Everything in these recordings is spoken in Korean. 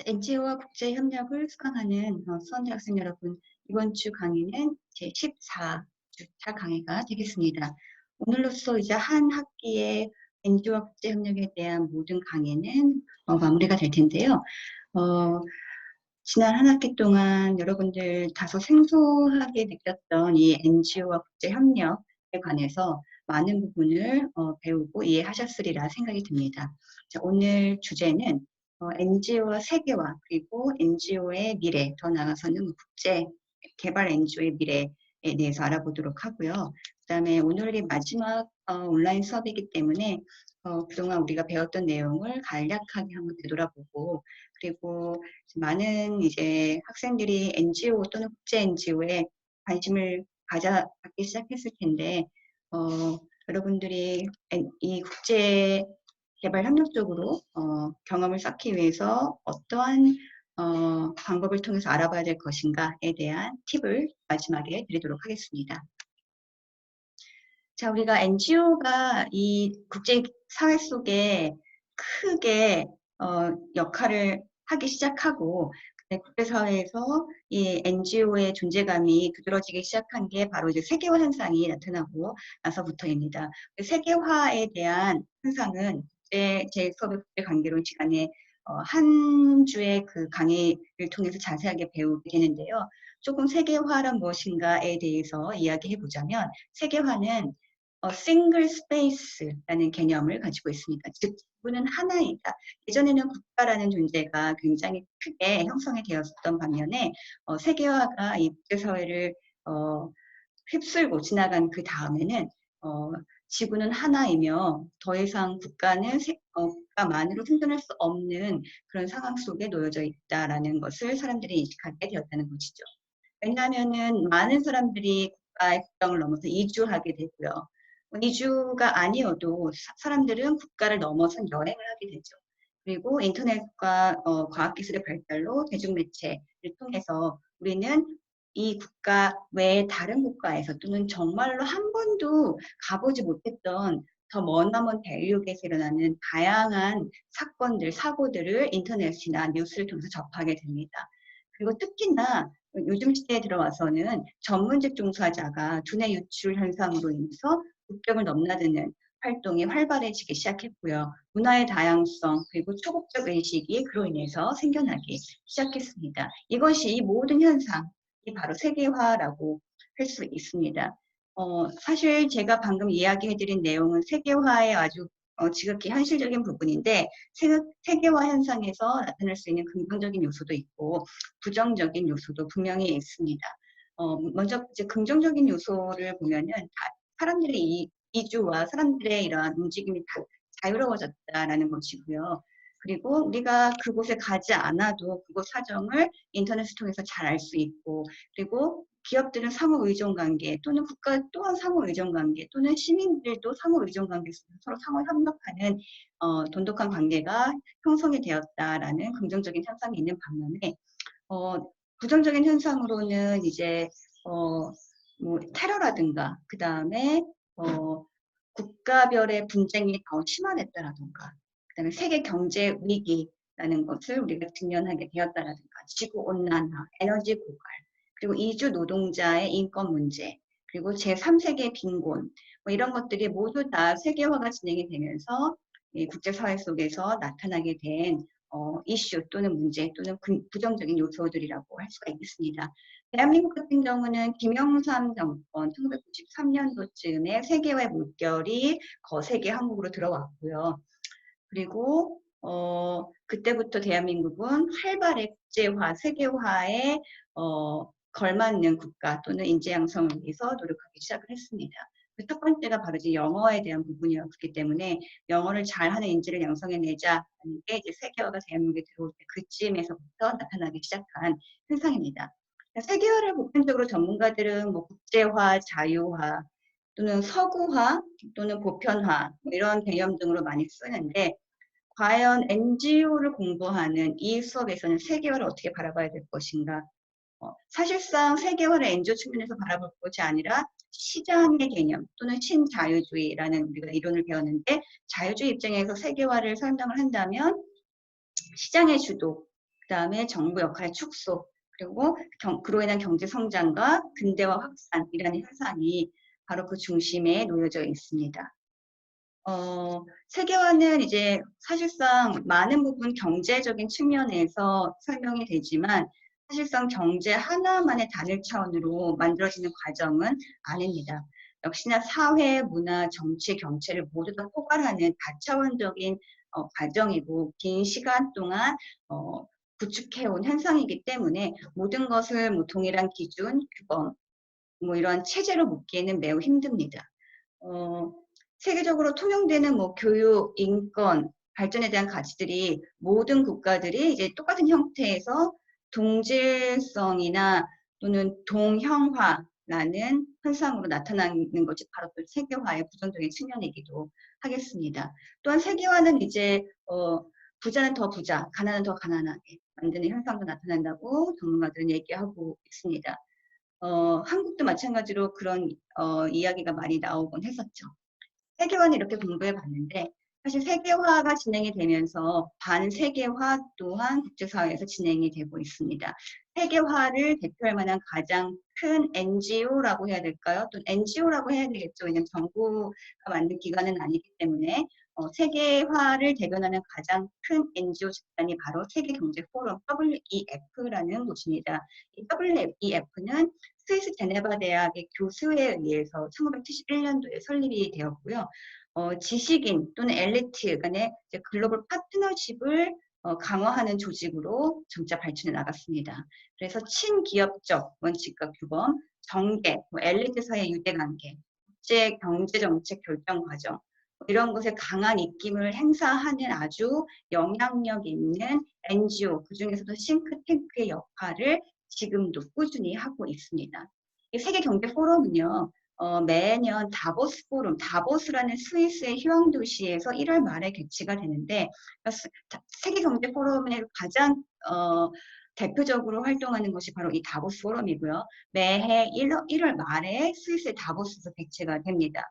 NGO와 국제협력을 수강하는 수험대 학생 여러분, 이번 주 강의는 제 14주차 강의가 되겠습니다. 오늘로써 이제 한 학기의 NGO와 국제협력에 대한 모든 강의는 마무리가 될 텐데요. 지난 한 학기 동안 여러분들 다소 생소하게 느꼈던 이 NGO와 국제협력에 관해서 많은 부분을 배우고 이해하셨으리라 생각이 듭니다. 자, 오늘 주제는 NGO와 세계화 그리고 NGO의 미래, 더 나아가서는 국제 개발 NGO의 미래에 대해서 알아보도록 하고요. 그 다음에 오늘이 마지막 온라인 수업이기 때문에 그동안 우리가 배웠던 내용을 간략하게 한번 되돌아보고, 그리고 많은 이제 학생들이 NGO 또는 국제 NGO에 관심을 갖기 시작했을 텐데, 여러분들이 이 국제 개발 협력 쪽으로 경험을 쌓기 위해서 어떠한 방법을 통해서 알아봐야 될 것인가에 대한 팁을 마지막에 드리도록 하겠습니다. 자, 우리가 NGO가 이 국제 사회 속에 크게 역할을 하기 시작하고, 국제사회에서 이 NGO의 존재감이 두드러지기 시작한 게 바로 이제 세계화 현상이 나타나고 나서부터입니다. 세계화에 대한 현상은 제 수업의 국제관계론 시간에 한 주의 그 강의를 통해서 자세하게 배우게 되는데요. 조금 세계화란 무엇인가에 대해서 이야기해 보자면, 세계화는 싱글 스페이스라는 개념을 가지고 있습니다. 즉, 지구는 하나이다. 예전에는 국가라는 존재가 굉장히 크게 형성이 되었던 반면에 세계화가 이 국제사회를 휩쓸고 지나간 그 다음에는 지구는 하나이며 더 이상 국가만으로 생존할 수 없는 그런 상황 속에 놓여져 있다라는 것을 사람들이 인식하게 되었다는 것이죠. 왜냐하면은 많은 사람들이 국가의 국경을 넘어서 이주하게 되고요. 이주가 아니어도 사람들은 국가를 넘어선 여행을 하게 되죠. 그리고 인터넷과 과학기술의 발달로 대중매체를 통해서 우리는 이 국가 외의 다른 국가에서 또는 정말로 한 번도 가보지 못했던 더 머나먼 대륙에서 일어나는 다양한 사건들, 사고들을 인터넷이나 뉴스를 통해서 접하게 됩니다. 그리고 특히나 요즘 시대에 들어와서는 전문직 종사자가 두뇌 유출 현상으로 인해서 국경을 넘나드는 활동이 활발해지기 시작했고요. 문화의 다양성 그리고 초국적 의식이 그로 인해서 생겨나기 시작했습니다. 이것이 이 모든 현상이 바로 세계화라고 할 수 있습니다. 사실 제가 방금 이야기해드린 내용은 세계화의 아주 지극히 현실적인 부분인데, 세계화 현상에서 나타날 수 있는 긍정적인 요소도 있고 부정적인 요소도 분명히 있습니다. 먼저 이제 긍정적인 요소를 보면은 사람들의 이주와 사람들의 이러한 움직임이 다 자유로워졌다라는 것이고요. 그리고 우리가 그곳에 가지 않아도 그곳 사정을 인터넷을 통해서 잘 알 수 있고, 그리고 기업들은 상호 의존 관계 또는 국가 또한 상호 의존 관계 또는 시민들도 상호 의존 관계 속에서 서로 상호 협력하는 돈독한 관계가 형성이 되었다라는 긍정적인 현상이 있는 반면에, 부정적인 현상으로는 이제 뭐 테러라든가 그 다음에 국가별의 분쟁이 더 심화됐다라든가, 그 다음에 세계 경제 위기라는 것을 우리가 직면하게 되었다라든가, 지구 온난화, 에너지 고갈, 그리고 이주 노동자의 인권 문제, 그리고 제3세계 빈곤, 뭐 이런 것들이 모두 다 세계화가 진행이 되면서 이 국제사회 속에서 나타나게 된 이슈 또는 문제 또는 부정적인 요소들이라고 할 수가 있겠습니다. 대한민국 같은 경우는 김영삼 정권 1993년도쯤에 세계화의 물결이 거세게 한국으로 들어왔고요. 그리고 그때부터 대한민국은 활발히 국제화, 세계화에 걸맞는 국가 또는 인재 양성을 위해서 노력하기 시작을 했습니다. 그 첫 번째가 바로 이제 영어에 대한 부분이었기 때문에 영어를 잘하는 인재를 양성해내자는 게 이제 세계화가 대한민국에 들어올 때 그쯤에서부터 나타나기 시작한 현상입니다. 세계화를 보편적으로 전문가들은 뭐 국제화, 자유화 또는 서구화 또는 보편화 뭐 이런 개념 등으로 많이 쓰는데, 과연 NGO를 공부하는 이 수업에서는 세계화를 어떻게 바라봐야 될 것인가? 사실상 세계화를 NGO 측면에서 바라볼 것이 아니라 시장의 개념 또는 신자유주의라는 우리가 이론을 배웠는데, 자유주의 입장에서 세계화를 설명을 한다면 시장의 주도, 그다음에 정부 역할의 축소, 그리고 그로 인한 경제 성장과 근대화 확산이라는 현상이 바로 그 중심에 놓여져 있습니다. 세계화는 이제 사실상 많은 부분 경제적인 측면에서 설명이 되지만 사실상 경제 하나만의 단일 차원으로 만들어지는 과정은 아닙니다. 역시나 사회, 문화, 정치, 경제를 모두 다 포괄하는 다차원적인 과정이고 긴 시간 동안 구축해온 현상이기 때문에 모든 것을 뭐 동일한 기준, 규범, 뭐 이런 체제로 묶기에는 매우 힘듭니다. 세계적으로 통용되는 뭐 교육, 인권, 발전에 대한 가치들이 모든 국가들이 이제 똑같은 형태에서 동질성이나 또는 동형화라는 현상으로 나타나는 것이 바로 또 세계화의 부정적인 측면이기도 하겠습니다. 또한 세계화는 이제 부자는 더 부자, 가난은 더 가난하게 만드는 현상도 나타난다고 전문가들은 얘기하고 있습니다. 한국도 마찬가지로 그런 이야기가 많이 나오곤 했었죠. 세계화는 이렇게 공부해 봤는데 사실 세계화가 진행이 되면서 반세계화 또한 국제사회에서 진행이 되고 있습니다. 세계화를 대표할 만한 가장 큰 NGO라고 해야 될까요? 또 NGO라고 해야 되겠죠. 왜냐하면 정부가 만든 기관은 아니기 때문에 세계화를 대변하는 가장 큰 NGO 집단이 바로 세계경제포럼 WEF라는 곳입니다. 이 WEF는 스위스 제네바 대학의 교수에 의해서 1971년도에 설립이 되었고요. 지식인 또는 엘리트 간의 글로벌 파트너십을 강화하는 조직으로 점차 발전해 나갔습니다. 그래서 친기업적 원칙과 규범, 정계, 엘리트 사이의 유대관계, 국제 경제정책 결정 과정 이런 것에 강한 입김을 행사하는 아주 영향력 있는 NGO, 그중에서도 싱크탱크의 역할을 지금도 꾸준히 하고 있습니다. 세계경제포럼은요. 매년 다보스 포럼, 다보스라는 스위스의 휴양도시에서 1월 말에 개최가 되는데 세계경제포럼의 가장 대표적으로 활동하는 것이 바로 이 다보스 포럼이고요. 매해 1월 말에 스위스의 다보스에서 개최가 됩니다.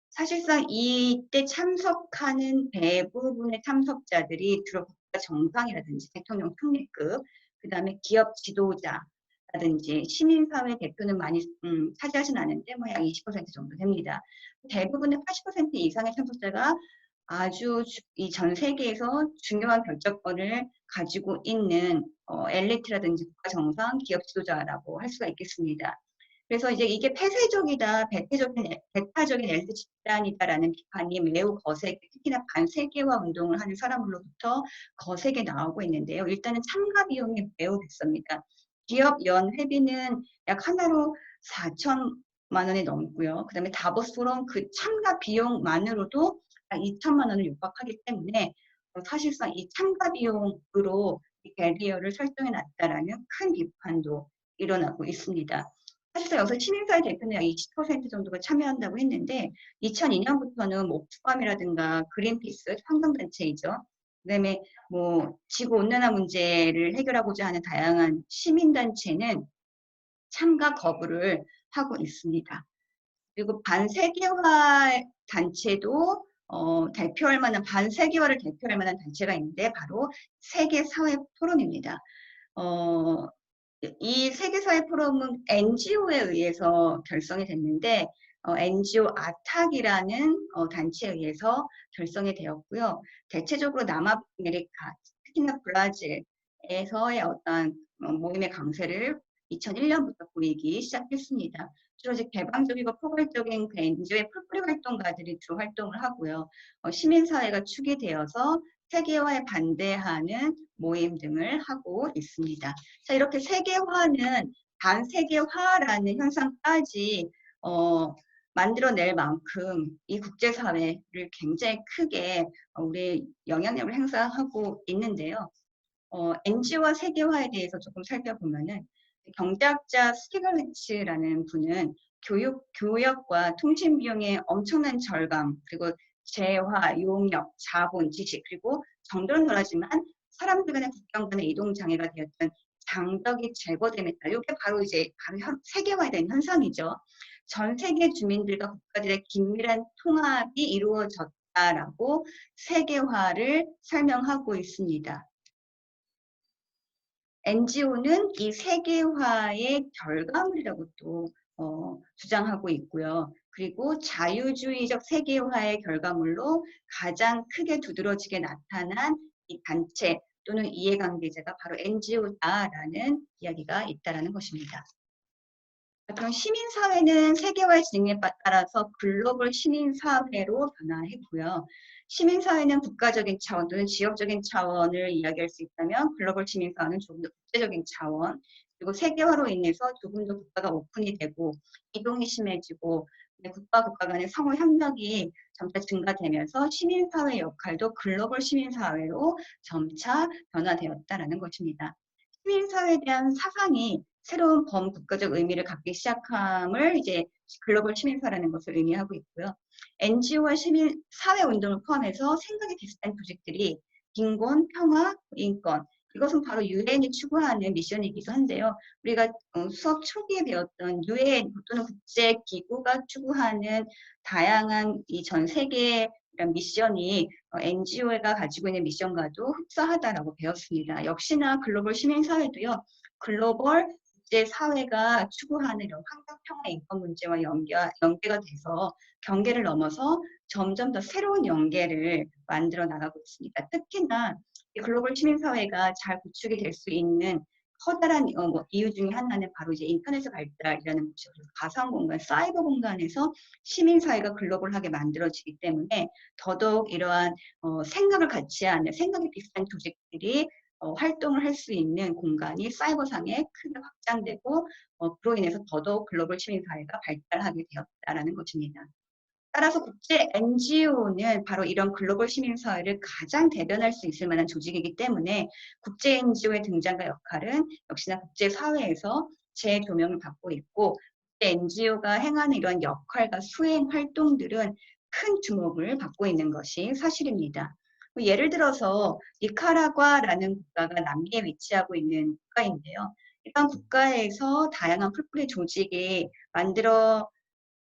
사실상 이때 참석하는 대부분의 참석자들이 주로 국가 정상이라든지 대통령 총리급, 그 다음에 기업 지도자라든지 시민사회 대표는 많이 차지하진 않는데 뭐 약 20% 정도 됩니다. 대부분의 80% 이상의 참석자가 아주 이 전 세계에서 중요한 결정권을 가지고 있는 엘리트라든지 국가 정상, 기업 지도자라고 할 수가 있겠습니다. 그래서 이제 이게 폐쇄적이다, 배타적인 엘리트 집단이다라는 비판이 매우 거세게, 특히나 반세계화 운동을 하는 사람으로부터 거세게 나오고 있는데요. 일단은 참가 비용이 매우 비쌉니다. 기업 연 회비는 약 하나로 4천만 원이 넘고요. 그 다음에 다보스 포럼 그 참가 비용만으로도 약 2천만 원을 육박하기 때문에 사실상 이 참가 비용으로 이 배리어를 설정해 놨다라는 큰 비판도 일어나고 있습니다. 사실상 여기서 시민사회 대표는 약 20% 정도가 참여한다고 했는데 2002년부터는 뭐 옥스팜이라든가 그린피스 환경단체이죠. 그다음에 뭐 지구온난화 문제를 해결하고자 하는 다양한 시민단체는 참가 거부를 하고 있습니다. 그리고 반세계화 단체도 대표할 만한 반세계화를 대표할 만한 단체가 있는데 바로 세계사회 포럼입니다. 이 세계사회 포럼은 NGO에 의해서 결성이 됐는데 NGO 아탁이라는 단체에 의해서 결성이 되었고요. 대체적으로 남아메리카, 특히나 브라질에서의 어떤 모임의 강세를 2001년부터 보이기 시작했습니다. 주로 이제 개방적이고 포괄적인 NGO의 풀뿌리 활동가들이 주로 활동을 하고요. 시민사회가 축이 되어서 세계화에 반대하는 모임 등을 하고 있습니다. 자, 이렇게 세계화는 반세계화라는 현상까지 만들어낼 만큼 이 국제사회를 굉장히 크게 우리 영향력을 행사하고 있는데요. NG와 세계화에 대해서 조금 살펴보면은 경제학자 스티글리츠라는 분은 교역과 통신 비용의 엄청난 절감, 그리고 재화, 용역, 자본, 지식, 그리고 정도는 덜하지만 사람들 간의 국경 간의 이동 장애가 되었던 장벽이 제거됨에 따라 이게 바로 이제 세계화에 대한 현상이죠. 전 세계 주민들과 국가들의 긴밀한 통합이 이루어졌 있다라고 세계화를 설명하고 있습니다. NGO는 이 세계화의 결과물이라고 또 주장하고 있고요. 그리고 자유주의적 세계화의 결과물로 가장 크게 두드러지게 나타난 이 단체 또는 이해관계자가 바로 NGO다라는 이야기가 있다라는 것입니다. 그럼 시민사회는 세계화의 진행에 따라서 글로벌 시민사회로 변화했고요. 시민사회는 국가적인 차원 또는 지역적인 차원을 이야기할 수 있다면 글로벌 시민사회는 조금 더 국제적인 차원, 그리고 세계화로 인해서 조금 더 국가가 오픈이 되고 이동이 심해지고 국가 간의 상호 협력이 점차 증가되면서 시민사회 역할도 글로벌 시민사회로 점차 변화되었다라는 것입니다. 시민사회에 대한 사상이 새로운 범국가적 의미를 갖기 시작함을 이제 글로벌 시민사회라는 것을 의미하고 있고요. NGO와 시민 사회운동을 포함해서 생각이 비슷한 조직들이 빈곤, 평화, 인권 이것은 바로 유엔이 추구하는 미션이기도 한데요. 우리가 수업 초기에 배웠던 유엔 또는 국제기구가 추구하는 다양한 이 전 세계의 이런 미션이 NGO가 가지고 있는 미션과도 흡사하다라고 배웠습니다. 역시나 글로벌 시민사회도요. 글로벌 국제사회가 추구하는 이런 환경, 평화, 인권 문제와 연계가 돼서 경계를 넘어서 점점 더 새로운 연계를 만들어 나가고 있습니다. 특히나 글로벌 시민사회가 잘 구축이 될 수 있는 커다란 이유 중에 하나는 바로 이제 인터넷의 발달이라는 것이죠. 가상 공간, 사이버 공간에서 시민사회가 글로벌하게 만들어지기 때문에 더더욱 이러한 생각을 같이 하는 생각이 비슷한 조직들이 활동을 할 수 있는 공간이 사이버상에 크게 확장되고 그로 인해서 더더욱 글로벌 시민사회가 발달하게 되었다라는 것입니다. 따라서 국제 NGO는 바로 이런 글로벌 시민사회를 가장 대변할 수 있을 만한 조직이기 때문에 국제 NGO의 등장과 역할은 역시나 국제사회에서 재조명을 받고 있고 국제 NGO가 행하는 이런 역할과 수행 활동들은 큰 주목을 받고 있는 것이 사실입니다. 예를 들어서 니카라과라는 국가가 남미에 위치하고 있는 국가인데요. 이런 국가에서 다양한 풀뿌리 조직이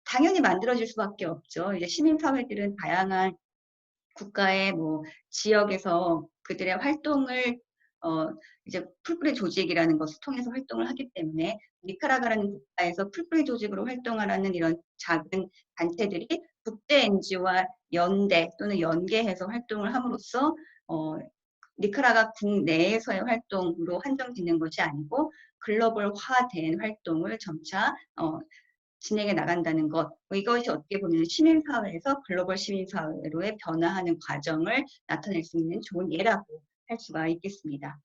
당연히 만들어질 수밖에 없죠. 이제 시민사회들은 다양한 국가의 지역에서 그들의 활동을 이제 풀뿌리 조직이라는 것을 통해서 활동을 하기 때문에 니카라과라는 국가에서 풀뿌리 조직으로 활동하라는 이런 작은 단체들이 국제 NGO와 연대 또는 연계해서 활동을 함으로써 니카라과 국내에서의 활동으로 한정되는 것이 아니고 글로벌화된 활동을 점차 진행해 나간다는 것, 이것이 어떻게 보면 시민사회에서 글로벌 시민사회로의 변화하는 과정을 나타낼 수 있는 좋은 예라고 할 수가 있겠습니다.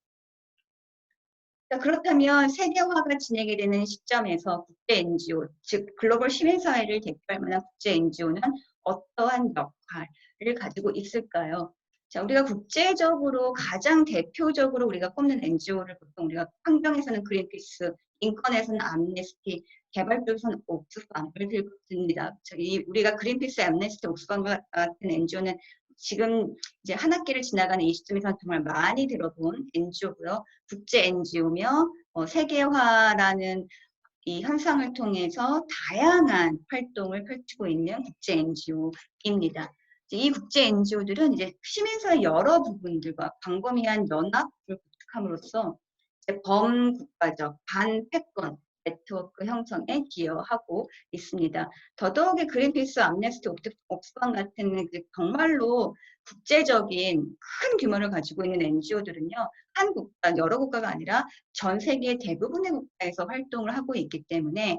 자, 그렇다면 세계화가 진행이 되는 시점에서 국제 NGO, 즉 글로벌 시민사회를 대표할 만한 국제 NGO는 어떠한 역할을 가지고 있을까요? 자, 우리가 국제적으로 가장 대표적으로 우리가 꼽는 NGO를 보통 우리가 환경에서는 그린피스, 인권에서는 암네스티, 개발 쪽에서는 옥스팜을 듭니다. 우리가 그린피스, 암네스티, 옥스팜 같은 NGO는 지금 이제 한 학기를 지나가는 이 시점에서 정말 많이 들어본 NGO고요. 국제 NGO며 세계화라는 이 현상을 통해서 다양한 활동을 펼치고 있는 국제 NGO입니다. 이 국제 NGO들은 이제 시민사회 여러 부분들과 광범위한 연합을 구축함으로써 범국가적 반패권 네트워크 형성에 기여하고 있습니다. 더더욱이 그린피스, 암네스티, 옥스팜 같은 정말로 국제적인 큰 규모를 가지고 있는 NGO들은요. 한 국가, 여러 국가가 아니라 전 세계 대부분의 국가에서 활동을 하고 있기 때문에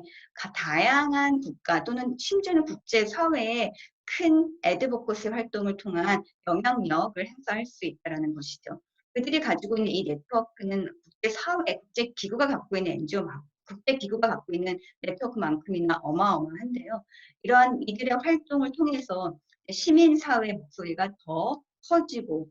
다양한 국가 또는 심지어는 국제사회에 큰 애드보커시 활동을 통한 영향력을 행사할 수 있다는 것이죠. 그들이 가지고 있는 이 네트워크는 국제사회, 국제기구가 갖고 있는 국제기구가 갖고 있는 네트워크만큼이나 어마어마한데요. 이러한 이들의 활동을 통해서 시민사회 목소리가 더 커지고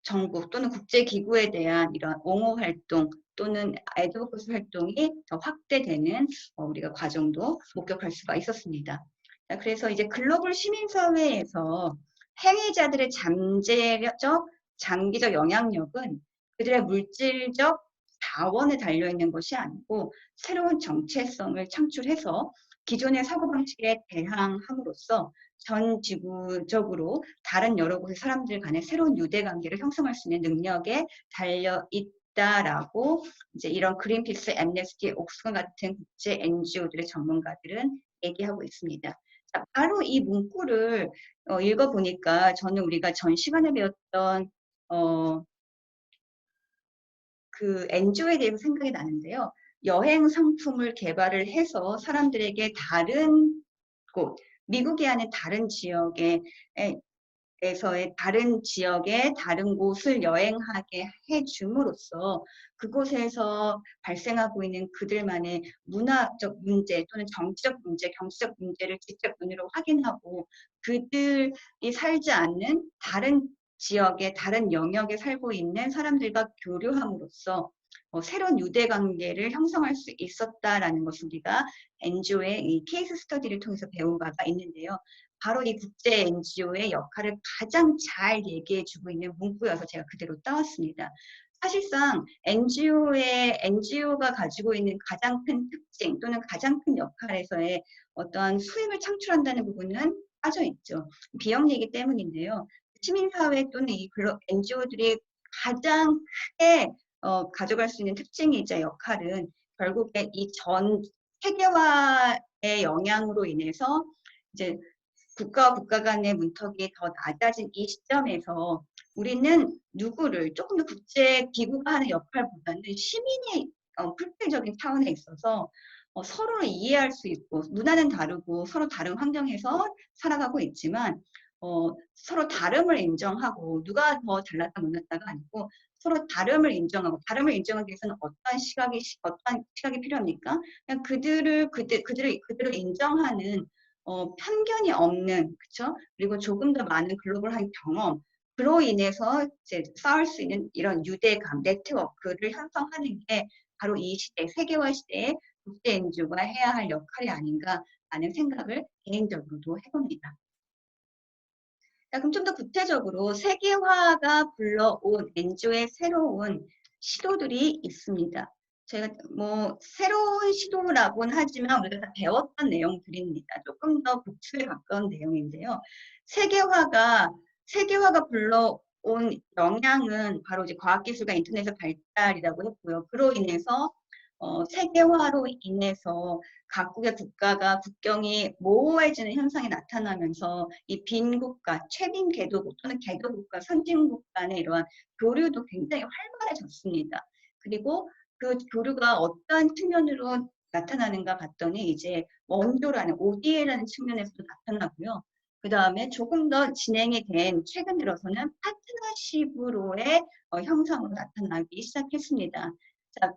정부 또는 국제기구에 대한 이런 옹호 활동 또는 애드보커시 활동이 더 확대되는 우리가 과정도 목격할 수가 있었습니다. 자, 그래서 이제 글로벌 시민사회에서 행위자들의 잠재적, 장기적 영향력은 그들의 물질적 자원에 달려있는 것이 아니고 새로운 정체성을 창출해서 기존의 사고방식에 대항함으로써 전 지구적으로 다른 여러 곳의 사람들 간의 새로운 유대관계를 형성할 수 있는 능력에 달려 있다라고 이제 이런 그린피스, 앰네스티, 옥스건 같은 국제 NGO들의 전문가들은 얘기하고 있습니다. 자, 바로 이 문구를 읽어보니까 저는 우리가 전 시간에 배웠던 그 NGO에 대해서 생각이 나는데요. 여행 상품을 개발을 해서 사람들에게 다른 곳, 미국이 아닌 다른 지역에 에서의 다른 지역의 다른 곳을 여행하게 해줌으로써 그곳에서 발생하고 있는 그들만의 문화적 문제 또는 정치적 문제, 경제적 문제를 직접 눈으로 확인하고 그들이 살지 않는 다른 지역의 다른 영역에 살고 있는 사람들과 교류함으로써 새로운 유대관계를 형성할 수 있었다라는 것을 우리가 NGO의 이 케이스 스터디를 통해서 배운 바가 있는데요. 바로 이 국제 NGO의 역할을 가장 잘 얘기해주고 있는 문구여서 제가 그대로 따왔습니다. 사실상 NGO가 가지고 있는 가장 큰 특징 또는 가장 큰 역할에서의 어떠한 수익을 창출한다는 부분은 빠져있죠. 비영리이기 때문인데요. 시민사회 또는 이 NGO들이 가장 크게 가져갈 수 있는 특징이자 역할은 결국에 이 전 세계화의 영향으로 인해서 이제 국가와 국가 간의 문턱이 더 낮아진 이 시점에서 우리는 누구를 조금 더 국제 기구가 하는 역할보다는 시민의 풀체적인 차원에 있어서 서로를 이해할 수 있고 문화는 다르고 서로 다른 환경에서 살아가고 있지만 서로 다름을 인정하고 누가 더 잘났다 못났다가 아니고 서로 다름을 인정하고 다름을 인정하기 위해서는 어떠한 시각이 필요합니까? 그냥 그들을 인정하는 편견이 없는, 그쵸? 그리고 조금 더 많은 글로벌한 경험으로 인해서 이제 쌓을 수 있는 이런 유대감, 네트워크를 형성하는 게 바로 이 시대, 세계화 시대의 국제 NGO가 해야 할 역할이 아닌가 하는 생각을 개인적으로도 해봅니다. 자, 그럼 좀 더 구체적으로 세계화가 불러온 NGO의 새로운 시도들이 있습니다. 제가 뭐 새로운 시도라고는 하지만 우리가 다 배웠던 내용들입니다. 조금 더 복수에 가까운 내용인데요. 세계화가 불러온 영향은 바로 이제 과학기술과 인터넷의 발달이라고 했고요. 그로 인해서 세계화로 인해서 각국의 국가가 국경이 모호해지는 현상이 나타나면서 이 빈국가, 최빈 개도국 또는 개도국가, 선진국 간의 이러한 교류도 굉장히 활발해졌습니다. 그리고 그 교류가 어떠한 측면으로 나타나는가 봤더니 이제 원조라는 ODA라는 측면에서도 나타나고요. 그 다음에 조금 더 진행이 된 최근 들어서는 파트너십으로의 형상으로 나타나기 시작했습니다. 자,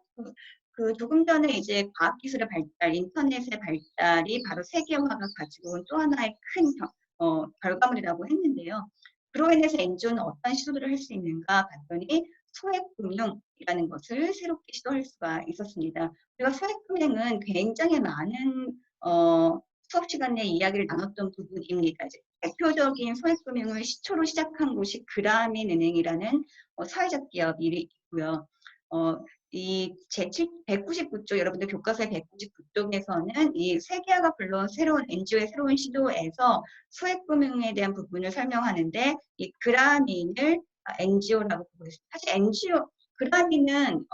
조금 전에 이제 과학기술의 발달, 인터넷의 발달이 바로 세계화가 가지고 온 또 하나의 큰 결과물이라고 했는데요. 그로 인해서 NGO는 어떤 시도들을 할 수 있는가 봤더니 소액금융이라는 것을 새롭게 시도할 수가 있었습니다. 우리가 소액금융은 굉장히 많은 수업 시간에 이야기를 나눴던 부분입니다. 이제 대표적인 소액금융을 시초로 시작한 곳이 그라민은행이라는 사회적 기업이 있고요. 이 제199쪽, 여러분들 교과서의 199쪽에서는 이 세계화가 불러온 새로운 NGO의 새로운 시도에서 소액금융에 대한 부분을 설명하는데 이 그라민을 NGO라고 보고 있습니다. 사실 NGO, 그라민은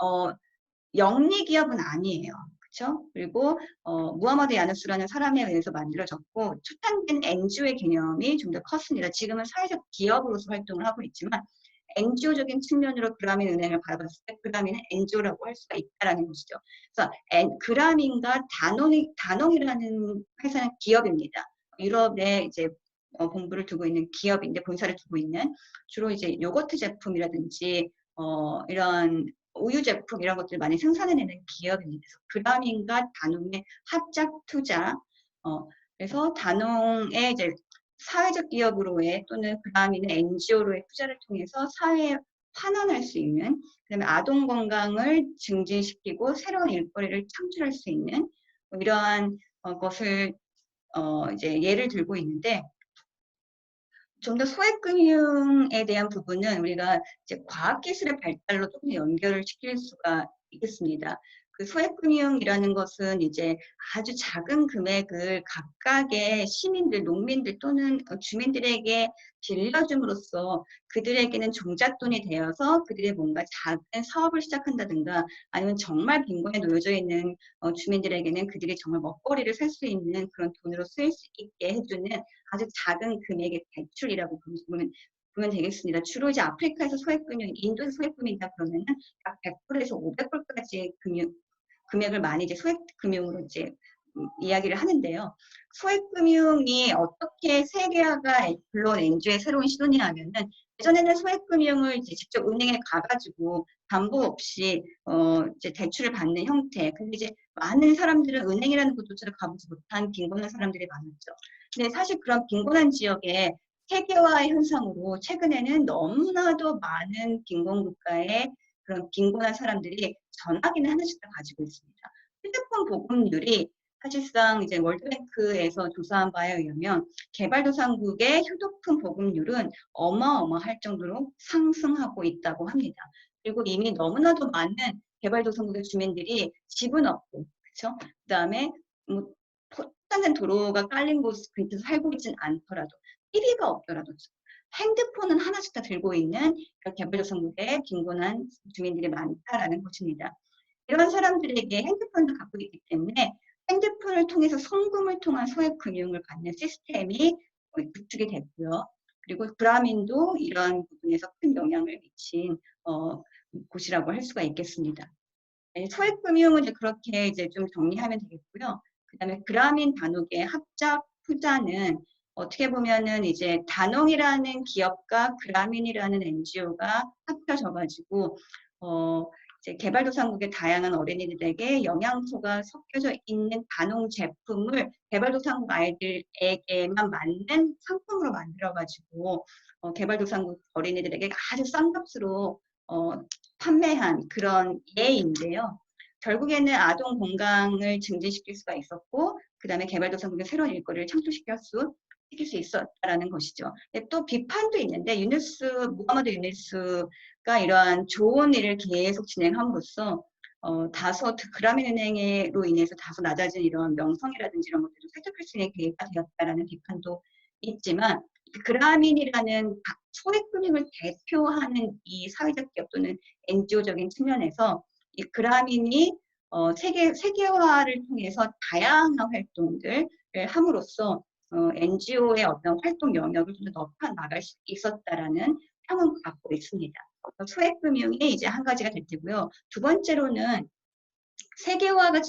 영리 기업은 아니에요. 그렇죠? 그리고 무하마드 야누스라는 사람에 의해서 만들어졌고 초창기는 NGO의 개념이 좀 더 컸습니다. 지금은 사회적 기업으로서 활동을 하고 있지만 NGO적인 측면으로 그라민 은행을 바라봤을 때 그라민은 NGO라고 할 수가 있다는 것이죠. 그래서 그라민과 다농이라는 회사는 기업입니다. 유럽에 이제 본부를 두고 있는 기업인데 본사를 두고 있는 주로 이제 요거트 제품이라든지 이런 우유 제품 이런 것들 많이 생산해내는 기업입니다. 그래서 그라민과 다농의 합작 투자 그래서 다농의 이제 사회적 기업으로의 또는 그다음에는 NGO로의 투자를 통해서 사회에 환원할 수 있는 그다음에 아동 건강을 증진시키고 새로운 일거리를 창출할 수 있는 뭐 이러한 것을 이제 예를 들고 있는데 좀 더 소액금융에 대한 부분은 우리가 이제 과학기술의 발달로 조금 연결을 시킬 수가 있겠습니다. 그 소액금융이라는 것은 이제 아주 작은 금액을 각각의 시민들, 농민들 또는 주민들에게 빌려줌으로써 그들에게는 종잣돈이 되어서 그들의 뭔가 작은 사업을 시작한다든가 아니면 정말 빈곤에 놓여져 있는 주민들에게는 그들이 정말 먹거리를 살 수 있는 그런 돈으로 쓰일 수 있게 해주는 아주 작은 금액의 대출이라고 보면 되겠습니다. 주로 이제 아프리카에서 소액금융, 인도에서 소액금융이다 그러면은 약 100불에서 500불까지 금액을 많이 이제 소액금융으로 이제 이야기를 하는데요. 소액금융이 어떻게 세계화가 물론 NGO의 새로운 시도냐면은 예전에는 소액금융을 이제 직접 은행에 가가지고 담보 없이 이제 대출을 받는 형태. 근데 이제 많은 사람들은 은행이라는 곳조차도 가보지 못한 빈곤한 사람들이 많았죠. 근데 사실 그런 빈곤한 지역에 세계화의 현상으로 최근에는 너무나도 많은 빈곤 국가에 그런 빈곤한 사람들이 전화기는 하나씩 다 가지고 있습니다. 휴대폰 보급률이 사실상 이제 월드뱅크에서 조사한 바에 의하면 개발도상국의 휴대폰 보급률은 어마어마할 정도로 상승하고 있다고 합니다. 그리고 이미 너무나도 많은 개발도상국의 주민들이 집은 없고, 그렇죠? 그다음에 뭐 포탄된 도로가 깔린 곳 근처에서 살고 있진 않더라도 1위가 없더라도 핸드폰은 하나씩 다 들고 있는 개발도상국의 빈곤한 주민들이 많다라는 것입니다. 이런 사람들에게 핸드폰도 갖고 있기 때문에 핸드폰을 통해서 송금을 통한 소액금융을 받는 시스템이 구축이 됐고요. 그리고 브라민도 이런 부분에서 큰 영향을 미친 곳이라고 할 수가 있겠습니다. 소액금융은 이제 그렇게 이제 좀 정리하면 되겠고요. 그다음에 그라민 단옥의 합작 투자는 어떻게 보면은 이제 단홍이라는 기업과 그라민이라는 NGO가 합쳐져가지고 이제 개발도상국의 다양한 어린이들에게 영양소가 섞여져 있는 단홍 제품을 개발도상국 아이들에게만 맞는 상품으로 만들어가지고 개발도상국 어린이들에게 아주 싼 값으로 판매한 그런 예인데요. 결국에는 아동 건강을 증진시킬 수가 있었고 그 다음에 개발도상국의 새로운 일거리를 창출시킬 수 있었다라는 것이죠. 또 비판도 있는데 무하마드 유니스가 이러한 좋은 일을 계속 진행함으로써 다소 그라민은행으로 인해서 다소 낮아진 이런 명성이라든지 이런 것들을 획득할 수 있는 계기가 되었다라는 비판도 있지만 그라민이라는 소액금융을 대표하는 이 사회적 기업 또는 NGO적인 측면에서 이 그라민이 세계화를 통해서 다양한 활동들을 함으로써 NGO의 어떤 활동 영역을 좀 더 넓혀 나갈 수 있었다라는 평은 갖고 있습니다. 소액금융이 이제 한 가지가 될 테고요. 두 번째로는 세계화가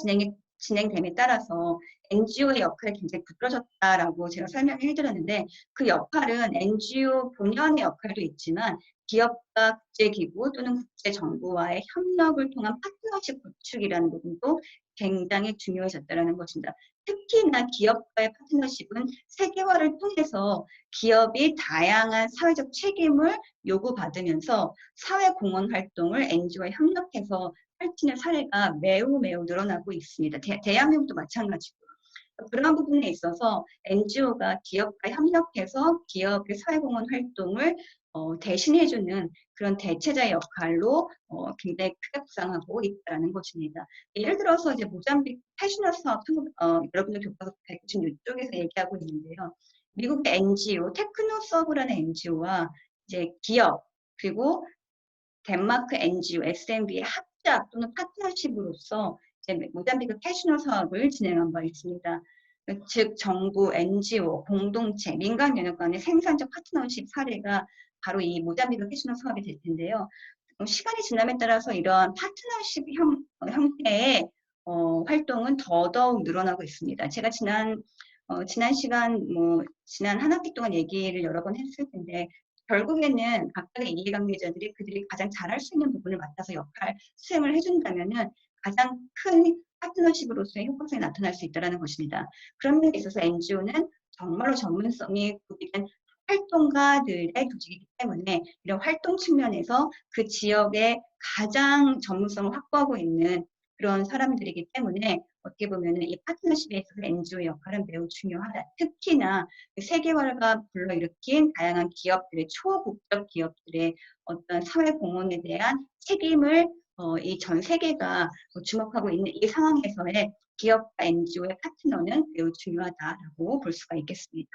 진행됨에 따라서 NGO의 역할이 굉장히 부드러졌다라고 제가 설명을 해드렸는데 그 역할은 NGO 본연의 역할도 있지만 기업과 국제기구 또는 국제정부와의 협력을 통한 파트너십 구축이라는 부분도 굉장히 중요해졌다는 것입니다. 특히나 기업과의 파트너십은 세계화를 통해서 기업이 다양한 사회적 책임을 요구받으면서 사회공헌 활동을 NGO와 협력해서 펼치는 사례가 매우 늘어나고 있습니다. 대한민국도 마찬가지고 그런 부분에 있어서 NGO가 기업과 협력해서 기업의 사회공헌 활동을 대신해주는 그런 대체자의 역할로 굉장히 크게 부상하고 있다는 것입니다. 예를 들어서 이제 모잠비크 패시너 사업, 여러분들 교과서 196쪽에서 얘기하고 있는데요. 미국의 NGO, 테크노 서브라는 NGO와 이제 기업 그리고 덴마크 NGO, SMB의 합작 또는 파트너십으로서 이제 모잠비크 캐시너 사업을 진행한 바 있습니다. 즉 정부, NGO, 공동체, 민간 영역 간의 생산적 파트너십 사례가 바로 이 모잠비크 캐시너 사업이 될 텐데요. 시간이 지남에 따라서 이러한 파트너십 형태의 활동은 더더욱 늘어나고 있습니다. 제가 지난 시간 지난 한 학기 동안 얘기를 여러 번 했을 텐데 결국에는 각각의 이해관계자들이 그들이 가장 잘할 수 있는 부분을 맡아서 역할 수행을 해준다면은 가장 큰 파트너십으로서의 효과성이 나타날 수 있다는 것입니다. 그런 면에 있어서 NGO는 정말로 전문성이 구비된 활동가들의 조직이기 때문에 이런 활동 측면에서 그 지역의 가장 전문성을 확보하고 있는 그런 사람들이기 때문에 어떻게 보면 이 파트너십에 있어서 NGO의 역할은 매우 중요하다. 특히나 세계화가 불러일으킨 다양한 기업들의 초국적 기업들의 어떤 사회 공헌에 대한 책임을 이 전 세계가 주목하고 있는 이 상황에서의 기업과 NGO의 파트너는 매우 중요하다라고 볼 수가 있겠습니다.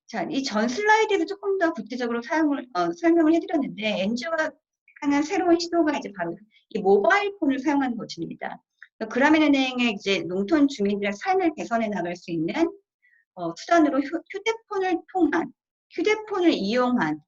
자, 이 전 슬라이드에서 조금 더 구체적으로 설명을 해드렸는데 NGO가 하는 새로운 시도가 이제 바로 이 모바일 폰을 사용하는 것입니다. 그라민은행의 이제 농촌 주민들의 삶을 개선해 나갈 수 있는 수단으로 휴대폰을 이용한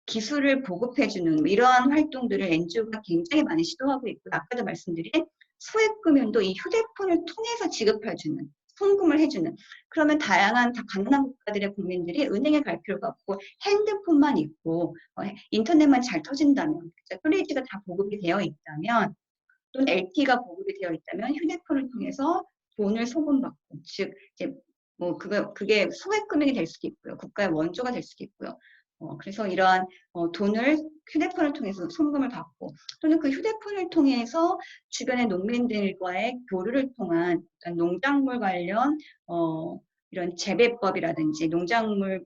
기술을 보급해주는 뭐 이러한 활동들을 NGO가 굉장히 많이 시도하고 있고, 아까도 말씀드린 소액금융도 이 휴대폰을 통해서 지급해주는, 송금을 해주는, 그러면 다양한 가난한 국가들의 국민들이 은행에 갈 필요가 없고 핸드폰만 있고 인터넷만 잘 터진다면, 3G가 다 보급이 되어 있다면, 또는 LTE가 보급이 되어 있다면 휴대폰을 통해서 돈을 송금받고, 즉 이제 뭐 그게 소액 금액이 될 수도 있고요, 국가의 원조가 될 수도 있고요. 그래서 이러한 돈을 휴대폰을 통해서 송금을 받고, 또는 그 휴대폰을 통해서 주변의 농민들과의 교류를 통한 농작물 관련 이런 재배법이라든지 농작물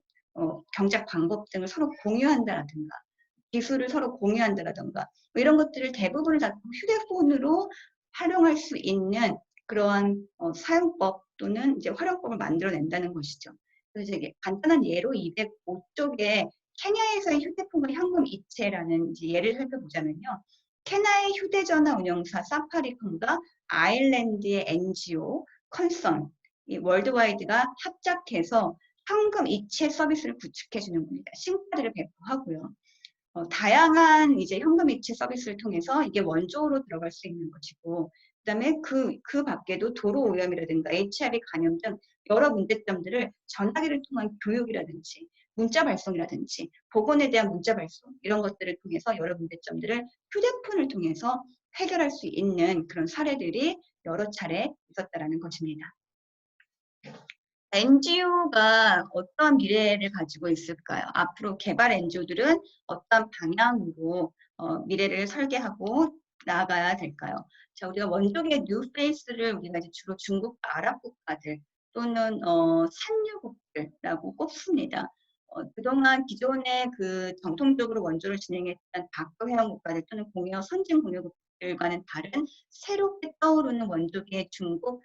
경작 방법 등을 서로 공유한다라든가, 기술을 서로 공유한다라든가, 뭐 이런 것들을 대부분을 다 휴대폰으로 활용할 수 있는 그러한 사용법 또는 이제 활용법을 만들어낸다는 것이죠. 그래서 이제 간단한 예로 205쪽에 케냐에서의 휴대폰과 현금 이체라는 이제 예를 살펴보자면요. 케냐의 휴대전화 운영사 사파리콤과 아일랜드의 NGO 컨선, 이 월드와이드가 합작해서 현금 이체 서비스를 구축해 주는 겁니다. 싱카드를 배포하고요. 다양한 이제 현금 이체 서비스를 통해서 이게 원조로 들어갈 수 있는 것이고, 그다음에 그 밖에도 도로 오염이라든가 HIV 감염 등 여러 문제점들을 전화기를 통한 교육이라든지 문자 발송이라든지 보건에 대한 문자 발송, 이런 것들을 통해서 여러 문제점들을 휴대폰을 통해서 해결할 수 있는 그런 사례들이 여러 차례 있었다라는 것입니다. NGO가 어떤 미래를 가지고 있을까요? 앞으로 개발 NGO들은 어떤 방향으로 미래를 설계하고 나아가야 될까요? 자, 우리가 원적의 뉴페이스를 우리가 이제 주로 중국과 아랍 국가들 또는 산유국들라고 꼽습니다. 그동안 기존의 그 정통적으로 원조를 진행했던 박도해양 국가들 또는 선진 공유국들과는 다른 새롭게 떠오르는 원조의 중국,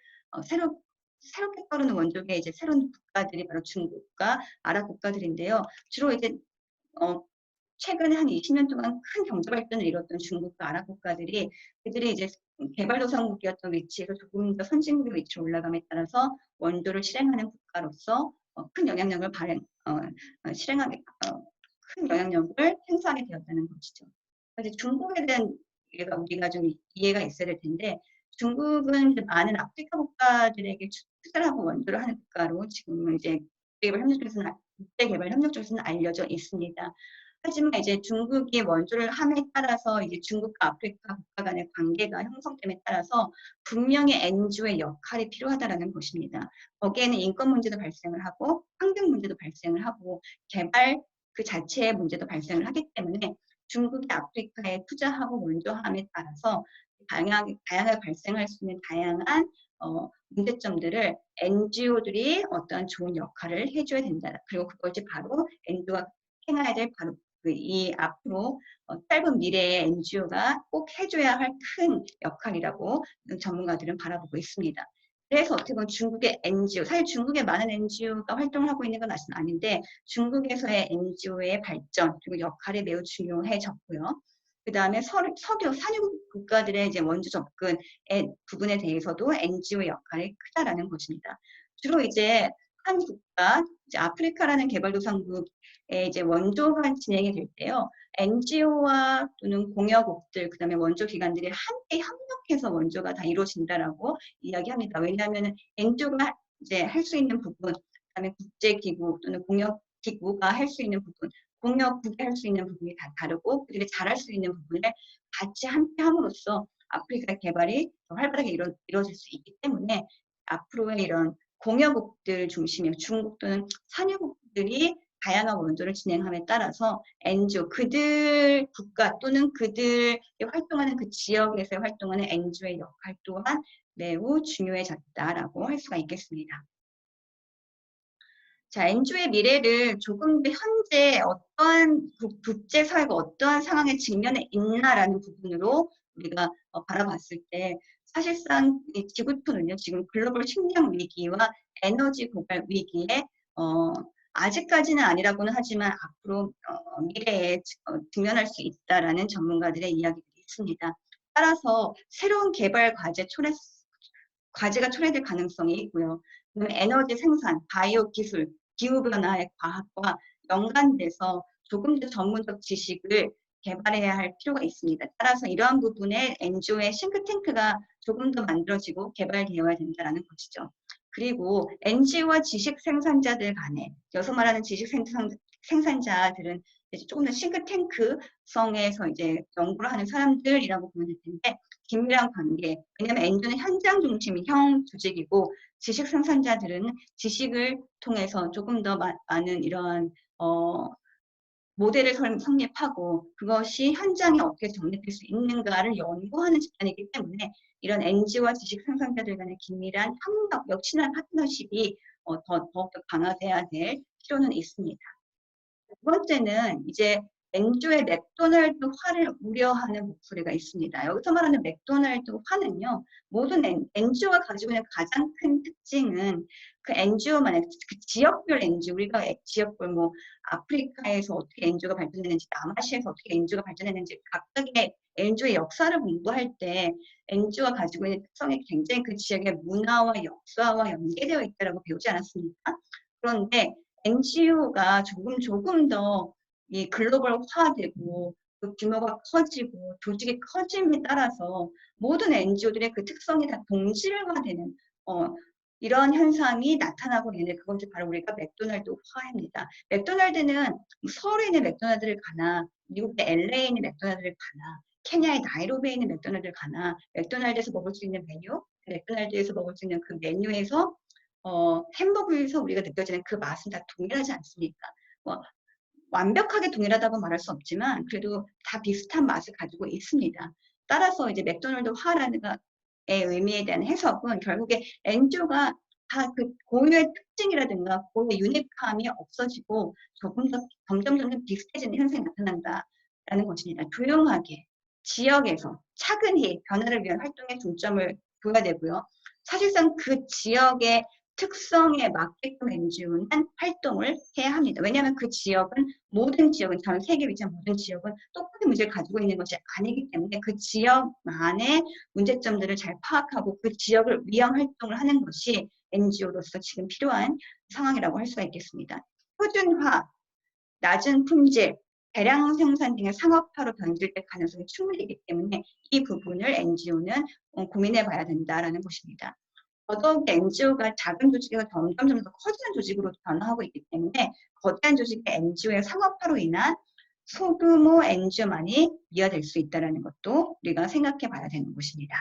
새롭게 떠오르는 원조의 이제 새로운 국가들이 바로 중국과 아랍 국가들인데요. 주로 이제 최근에 한 20년 동안 큰 경제 발전을 이뤘던 중국과 아랍 국가들이, 그들이 이제 개발도상국이었던 위치에서 조금 더 선진국의 위치로 올라감에 따라서 원조를 실행하는 국가로서 큰 영향력을 큰 영향력을 행사하게 되었다는 것이죠. 그래서 중국에 대한 우리가 좀 이해가 있어야 될 텐데, 중국은 이제 많은 아프리카 국가들에게 투자를 하고 원조를 하는 국가로 지금 이제 국제개발 협력 쪽에서는 알려져 있습니다. 하지만 이제 중국이 원조를 함에 따라서 이제 중국과 아프리카 국가 간의 관계가 형성됨에 따라서 분명히 NGO의 역할이 필요하다라는 것입니다. 거기에는 인권 문제도 발생을 하고 환경 문제도 발생을 하고 개발 그 자체의 문제도 발생을 하기 때문에 중국이 아프리카에 투자하고 원조함에 따라서 다양하게 발생할 수 있는 다양한 문제점들을 NGO들이 어떤 좋은 역할을 해줘야 된다. 그리고 그것이 바로 NGO가 행해야 될 바로 이 앞으로 짧은 미래의 NGO가 꼭 해줘야 할 큰 역할이라고 전문가들은 바라보고 있습니다. 그래서 어떻게 보면 중국의 NGO, 사실 중국에 많은 NGO가 활동을 하고 있는 건 아닌데 중국에서의 NGO의 발전 그리고 역할이 매우 중요해졌고요. 그 다음에 산유 국가들의 이제 원조 접근의 부분에 대해서도 NGO의 역할이 크다라는 것입니다. 주로 이제 한 국가, 이제 아프리카라는 개발도상국에 이제 원조가 진행이 될 때요. NGO와 또는 공여국들, 그 다음에 원조 기관들이 함께 협력해서 원조가 다 이루어진다라고 이야기합니다. 왜냐하면 NGO가 이제 할 수 있는 부분, 그다음에 국제기구 또는 공여기구가 할 수 있는 부분, 공여국이 할 수 있는 부분이 다 다르고 그들이 잘할 수 있는 부분을 같이 함께 함으로써 아프리카 개발이 더 활발하게 이루어질 수 있기 때문에 앞으로의 이런 공여국들 중심의 중국 또는 산유국들이 다양한 원조를 진행함에 따라서 NGO, 그들 국가 또는 그들이 활동하는 그 지역에서 활동하는 NGO의 역할 또한 매우 중요해졌다라고 할 수가 있겠습니다. 자, NGO의 미래를 조금 더 현재 어떠한 국제사회가 어떠한 상황에 직면해 있나라는 부분으로 우리가 바라봤을 때 사실상 이 지구촌은요, 지금 글로벌 식량 위기와 에너지 고갈 위기에 아직까지는 아니라고는 하지만 앞으로 미래에 직면할 수 있다라는 전문가들의 이야기들이 있습니다. 따라서 새로운 개발 과제가 초래될 가능성이 있고요. 에너지 생산, 바이오 기술, 기후변화의 과학과 연관돼서 조금 더 전문적 지식을 개발해야 할 필요가 있습니다. 따라서 이러한 부분에 NGO의 싱크탱크가 조금 더 만들어지고 개발되어야 된다는 것이죠. 그리고 NGO와 지식 생산자들 간에, 여기서 말하는 지식 생산자들은 이제 조금 더 싱크탱크성에서 이제 연구를 하는 사람들이라고 보면 될 텐데, 긴밀한 관계, 왜냐하면 NGO는 현장 중심형 조직이고 지식 생산자들은 지식을 통해서 조금 더 많은 이러한 모델을 성립하고 그것이 현장에 어떻게 정립될 수 있는가를 연구하는 집단이기 때문에 이런 NGO와 지식 생산자들 간의 긴밀한 협력, 역친한 파트너십이 더욱더 강화돼야 될 필요는 있습니다. 두 번째는 이제 NGO의 맥도날드화를 우려하는 목소리가 있습니다. 여기서 말하는 맥도날드화는요, 모든 NGO가 가지고 있는 가장 큰 특징은 그 NGO만의 그 지역별 NGO, 우리가 지역별 뭐 아프리카에서 어떻게 NGO가 발전했는지, 남아시아에서 어떻게 NGO가 발전했는지 각각의 NGO의 역사를 공부할 때 NGO가 가지고 있는 특성이 굉장히 그 지역의 문화와 역사와 연계되어 있다고 배우지 않았습니까? 그런데 NGO가 조금 더 이 글로벌화되고 그 규모가 커지고 조직이 커짐에 따라서 모든 NGO들의 그 특성이 다 동질화되는 이런 현상이 나타나고 있는데 그것이 바로 우리가 맥도날드화입니다. 맥도날드는 서울에 있는 맥도날드를 가나 미국의 LA에 있는 맥도날드를 가나 케냐의 나이로비에 있는 맥도날드를 가나 맥도날드에서 먹을 수 있는 메뉴, 맥도날드에서 먹을 수 있는 그 메뉴에서 햄버거에서 우리가 느껴지는 그 맛은 다 동일하지 않습니까? 뭐, 완벽하게 동일하다고 말할 수 없지만 그래도 다 비슷한 맛을 가지고 있습니다. 따라서 이제 맥도날드화라는 의미에 대한 해석은 결국에 NGO가 다 그 고유의 특징이라든가 고유의 유니크함이 없어지고 점점 비슷해지는 현상이 나타난다라는 것입니다. 조용하게 지역에서 차근히 변화를 위한 활동에 중점을 둬야 되고요. 사실상 그 지역의 특성에 맞게끔 NGO는 활동을 해야 합니다. 왜냐하면 그 지역은 모든 지역은 전 세계 위치한 모든 지역은 똑같은 문제를 가지고 있는 것이 아니기 때문에 그 지역만의 문제점들을 잘 파악하고 그 지역을 위한 활동을 하는 것이 NGO로서 지금 필요한 상황이라고 할 수가 있겠습니다. 표준화, 낮은 품질, 대량 생산 등의 상업화로 변질될 가능성이 충분히 있기 때문에 이 부분을 NGO는 고민해 봐야 된다는 것입니다. 더더욱 NGO가 작은 조직에서 점점 더 커지는 조직으로 변화하고 있기 때문에 거대한 조직의 NGO의 상업화로 인한 소규모 NGO만이 이어질 수 있다는 것도 우리가 생각해 봐야 되는 것입니다.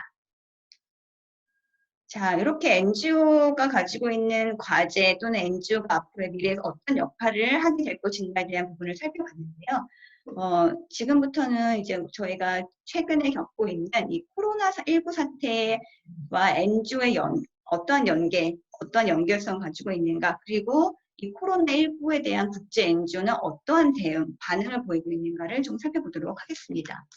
자, 이렇게 NGO가 가지고 있는 과제 또는 NGO가 앞으로의 미래에서 어떤 역할을 하게 될 것인가에 대한 부분을 살펴봤는데요. 지금부터는 이제 저희가 최근에 겪고 있는 이 코로나19 사태와 NGO의 어떠한 연결성을 가지고 있는가, 그리고 이 코로나19에 대한 국제 NGO는 어떠한 반응을 보이고 있는가를 좀 살펴보도록 하겠습니다.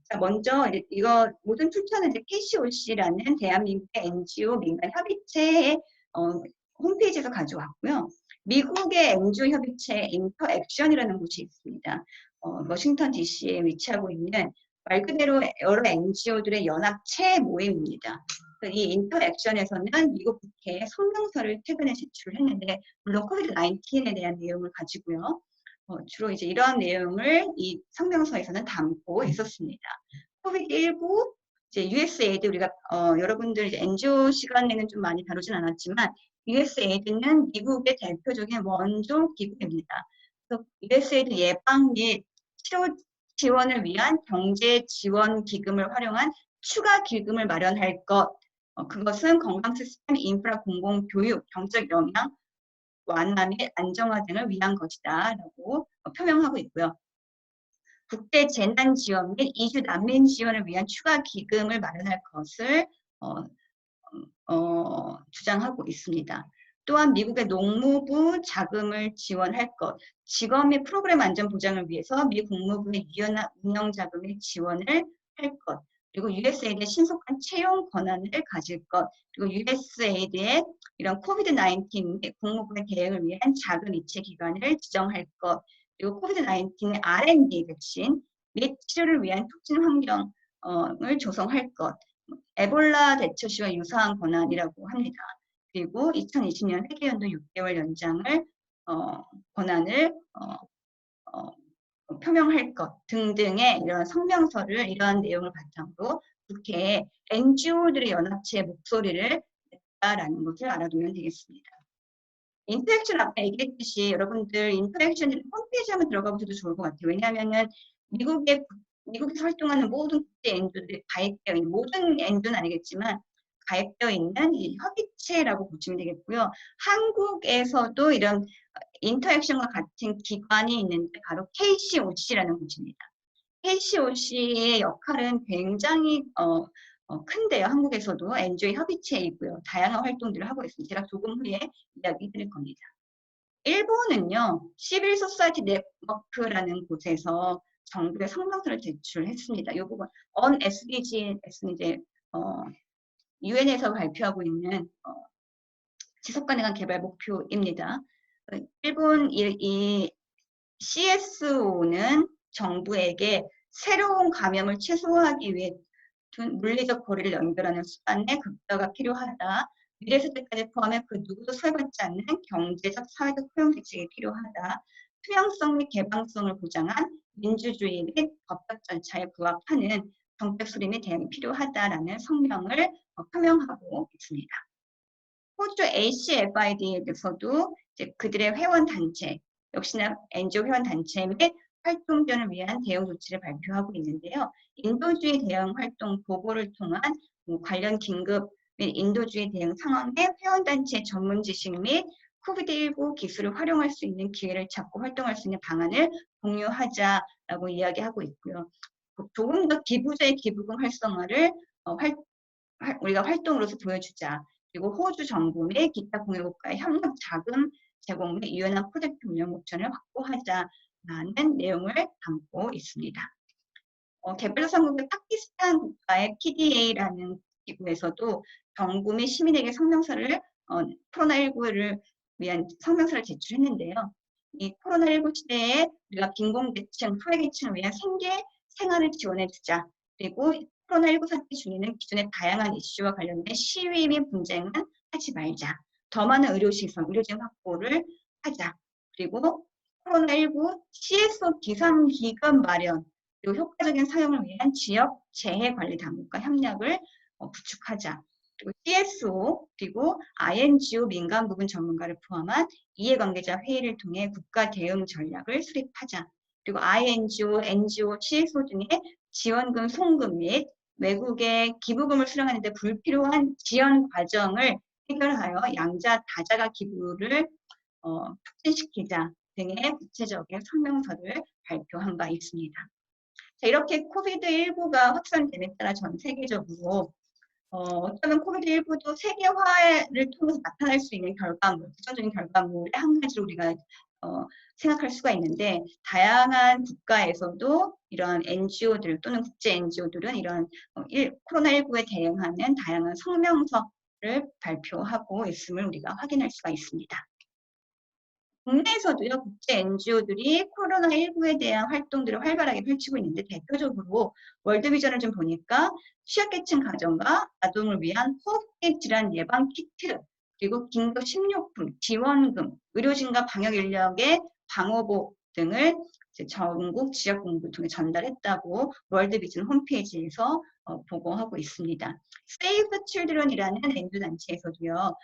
자, 먼저 이거 모든 출처는 이제 PCOC라는 대한민국의 NGO 민간 협의체의 홈페이지에서 가져왔고요. 미국의 NGO 협의체 인터액션이라는 곳이 있습니다. 워싱턴 DC에 위치하고 있는 말 그대로 여러 NGO들의 연합체 모임입니다. 이 인터액션에서는 미국 국회에 성명서를 최근에 제출을 했는데, 물론 코비드-19에 대한 내용을 가지고요. 주로 이제 이러한 내용을 이 성명서에서는 담고 있었습니다. 코비드-19, 이제 USAID, 우리가 여러분들 이제 NGO 시간에는 좀 많이 다루진 않았지만 USAID는 미국의 대표적인 원조 기구입니다. 그래서 USAID 예방 및 치료 지원을 위한 경제 지원 기금을 활용한 추가 기금을 마련할 것, 그것은 건강 시스템, 인프라, 공공 교육, 경제적 영향 완화 및 안정화 등을 위한 것이다 라고 표명하고 있고요. 국제 재난 지원 및 이주 난민 지원을 위한 추가 기금을 마련할 것을 주장하고 있습니다. 또한 미국의 농무부 자금을 지원할 것, 직업 및 프로그램 안전 보장을 위해서 미 국무부의 유연한 운영 자금의 지원을 할 것, 그리고 USAID의 신속한 채용 권한을 가질 것, 그리고 USAID의 이런 코비드-19 국무부의 대응을 위한 자금 이체 기관을 지정할 것, 그리고 코비드-19의 R&D 백신 및 치료를 위한 촉진 환경을 조성할 것, 에볼라 대처 시와 유사한 권한이라고 합니다. 그리고 2020년 회계연도 6개월 연장을 권한을 표명할 것 등등의 이런 성명서를 이러한 내용을 바탕으로 국회에 NGO들의 연합체의 목소리를 냈다라는 것을 알아두면 되겠습니다. 인터랙션 아까 얘기했듯이 여러분들 인터랙션 홈페이지 한번 들어가 보셔도 좋을 것 같아요. 왜냐하면은 미국에서 활동하는 모든 국제 NGO들이 가입되어 있는, 모든 NGO는 아니겠지만 가입되어 있는 이 협의체라고 보시면 되겠고요. 한국에서도 이런 인터액션과 같은 기관이 있는데 바로 KCOC라는 곳입니다. KCOC의 역할은 굉장히 큰데요. 한국에서도 NGO 협의체이고요. 다양한 활동들을 하고 있습니다. 제가 조금 후에 이야기 드릴 겁니다. 일본은요, 시빌 소사이티 네트워크라는 곳에서 정부에 성명서를 제출했습니다. 이 부분, SDGs는 이제 UN에서 발표하고 있는 지속 가능한 개발 목표입니다. 일본 이 CSO는 정부에게 새로운 감염을 최소화하기 위해 물리적 거리를 연결하는 수단의 극화가 필요하다. 미래 세대까지 포함해 그 누구도 소외받지 않는 경제적, 사회적 포용 대책이 필요하다. 투명성 및 개방성을 보장한 민주주의 및 법적 절차에 부합하는 정책 수립 및 대응이 필요하다라는 성명을 표명하고 있습니다. 호주 ACFID에서도 이제 그들의 회원단체, 역시나 NGO 회원단체 및 활동전을 위한 대응 조치를 발표하고 있는데요. 인도주의 대응 활동 보고를 통한 관련 긴급 및 인도주의 대응 상황에 회원단체 전문 지식 및 코비드-19 기술을 활용할 수 있는 기회를 찾고 활동할 수 있는 방안을 공유하자라고 이야기하고 있고요. 조금 더 기부자의 기부금 활성화를 우리가 활동으로서 보여주자. 그리고 호주 정부 및 기타 공유국가의 협력 자금 제공 및 유연한 프로젝트 운영 옵션을 확보하자라는 내용을 담고 있습니다. 개발도상국의 파키스탄 국가의 PDA라는 기구에서도 정부 및 시민에게 성명서를 코로나19를 위한 성명서를 제출했는데요. 이 코로나19 시대에 우리가 빈곤계층, 소외계층을 위한 생활을 지원해주자. 그리고 코로나19 사태 중에는 기존의 다양한 이슈와 관련된 시위 및 분쟁은 하지 말자. 더 많은 의료시설, 의료진 확보를 하자. 그리고 코로나19 CSO 비상기금 마련, 그리고 효과적인 사용을 위한 지역 재해관리 당국과 협력을 구축하자. 그리고 CSO, 그리고 INGO 민간 부분 전문가를 포함한 이해관계자 회의를 통해 국가 대응 전략을 수립하자. 그리고 INGO, NGO, CSO 중에 지원금 송금 및 외국의 기부금을 수령하는 데 불필요한 지연 과정을 해결하여 양자 다자가 기부를 촉진시키자 등의 구체적인 성명서를 발표한 바 있습니다. 자, 이렇게 코비드-19가 확산됨에 따라 전 세계적으로 어쩌면 코비드-19도 세계화를 통해서 나타날 수 있는 결과물, 부정적인 결과물의 한 가지로 우리가 생각할 수가 있는데, 다양한 국가에서도 이러한 NGO들 또는 국제 NGO들은 이러한 코로나19에 대응하는 다양한 성명서를 발표하고 있음을 우리가 확인할 수가 있습니다. 국내에서도요, 국제 NGO들이 코로나19에 대한 활동들을 활발하게 펼치고 있는데, 대표적으로 월드비전을 좀 보니까 취약계층 가정과 아동을 위한 호흡기 질환 예방 키트, 그리고 긴급 식료품, 지원금, 의료진과 방역 인력의 방호복 등을 전국 지역본부를 통해 전달했다고 월드비전 홈페이지에서 보고하고 있습니다. Save the Children이라는 NGO 단체에서도요,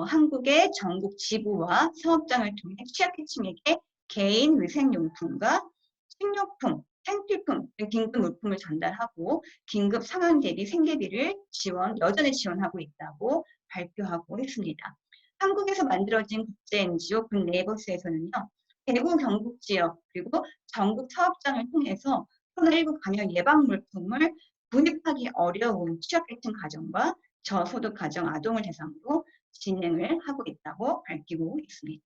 한국의 전국 지부와 사업장을 통해 취약계층에게 개인 위생용품과 식료품, 생필품 등 긴급 물품을 전달하고 긴급 상황 대비 생계비를 여전히 지원하고 있다고 발표하고 있습니다. 한국에서 만들어진 국제 NGO 군 네이버스에서는요, 대구 경북 지역 그리고 전국 사업장을 통해서 코로나19 감염 예방 물품을 구입하기 어려운 취약계층 가정과 저소득 가정 아동을 대상으로 진행을 하고 있다고 밝히고 있습니다.